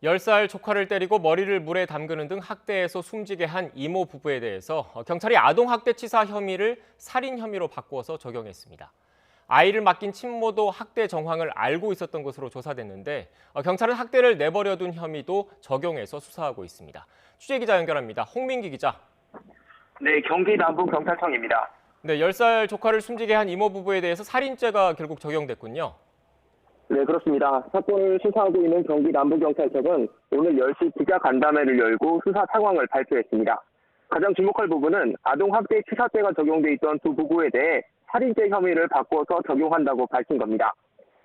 10살 조카를 때리고 머리를 물에 담그는 등 학대해서 숨지게 한 이모 부부에 대해서 경찰이 아동학대치사 혐의를 살인 혐의로 바꿔서 적용했습니다. 아이를 맡긴 친모도 학대 정황을 알고 있었던 것으로 조사됐는데 경찰은 학대를 내버려둔 혐의도 적용해서 수사하고 있습니다. 취재기자 연결합니다. 홍민기 기자. 네, 경기 남부경찰청입니다. 네, 10살 조카를 숨지게 한 이모 부부에 대해서 살인죄가 결국 적용됐군요. 네, 그렇습니다. 사건을 수사하고 있는 경기 남부경찰청은 오늘 10시 기자간담회를 열고 수사 상황을 발표했습니다. 가장 주목할 부분은 아동학대 치사죄가 적용돼 있던 두 부부에 대해 살인죄 혐의를 바꿔서 적용한다고 밝힌 겁니다.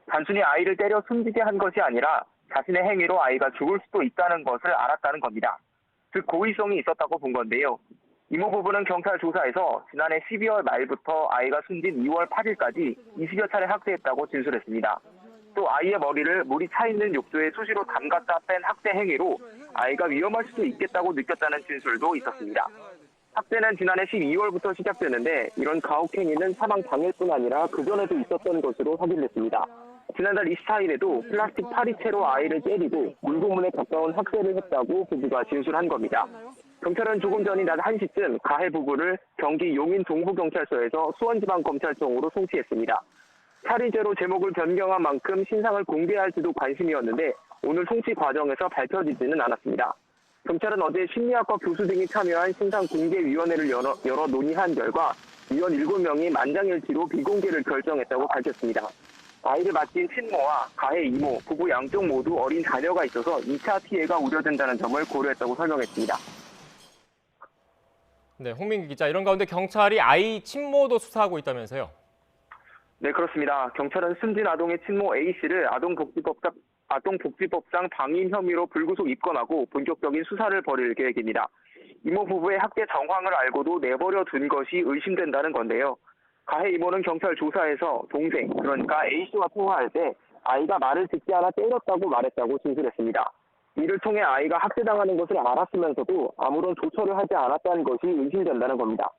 단순히 아이를 때려 숨지게 한 것이 아니라 자신의 행위로 아이가 죽을 수도 있다는 것을 알았다는 겁니다. 즉 고의성이 있었다고 본 건데요. 이모 부부는 경찰 조사에서 지난해 12월 말부터 아이가 숨진 2월 8일까지 20여 차례 학대했다고 진술했습니다. 또 아이의 머리를 물이 차 있는 욕조에 수시로 담갔다 뺀 학대 행위로 아이가 위험할 수도 있겠다고 느꼈다는 진술도 있었습니다. 학대는 지난해 12월부터 시작됐는데 이런 가혹 행위는 사망 당일뿐 아니라 그전에도 있었던 것으로 확인됐습니다. 지난달 24일에도 플라스틱 파리채로 아이를 때리고 물고문에 가까운 학대를 했다고 부부가 진술한 겁니다. 경찰은 조금 전인 낮 1시쯤 가해 부부를 경기 용인 동부경찰서에서 수원지방검찰청으로 송치했습니다. 살인죄로 제목을 변경한 만큼 신상을 공개할지도 관심이었는데 오늘 송치 과정에서 밝혀지지는 않았습니다. 경찰은 어제 심리학과 교수 등이 참여한 신상공개위원회를 열어 논의한 결과 위원 7명이 만장일치로 비공개를 결정했다고 밝혔습니다. 아이를 맡긴 친모와 가해 이모, 부부 양쪽 모두 어린 자녀가 있어서 2차 피해가 우려된다는 점을 고려했다고 설명했습니다. 네, 홍민기 기자. 이런 가운데 경찰이 아이 친모도 수사하고 있다면서요? 네, 그렇습니다. 경찰은 숨진 아동의 친모 A씨를 아동복지법상 방임 혐의로 불구속 입건하고 본격적인 수사를 벌일 계획입니다. 이모 부부의 학대 정황을 알고도 내버려 둔 것이 의심된다는 건데요. 가해 이모는 경찰 조사에서 동생, 그러니까 A씨와 통화할 때 아이가 말을 듣지 않아 때렸다고 말했다고 진술했습니다. 이를 통해 아이가 학대당하는 것을 알았으면서도 아무런 조처를 하지 않았다는 것이 의심된다는 겁니다.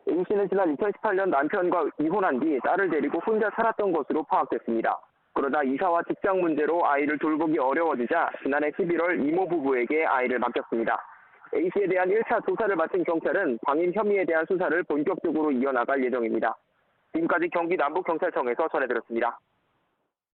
A씨는 지난 2018년 남편과 이혼한 뒤 딸을 데리고 혼자 살았던 것으로 파악됐습니다. 그러다 이사와 직장 문제로 아이를 돌보기 어려워지자 지난해 11월 이모 부부에게 아이를 맡겼습니다. A씨에 대한 1차 조사를 마친 경찰은 방임 혐의에 대한 수사를 본격적으로 이어나갈 예정입니다. 지금까지 경기 남부경찰청에서 전해드렸습니다.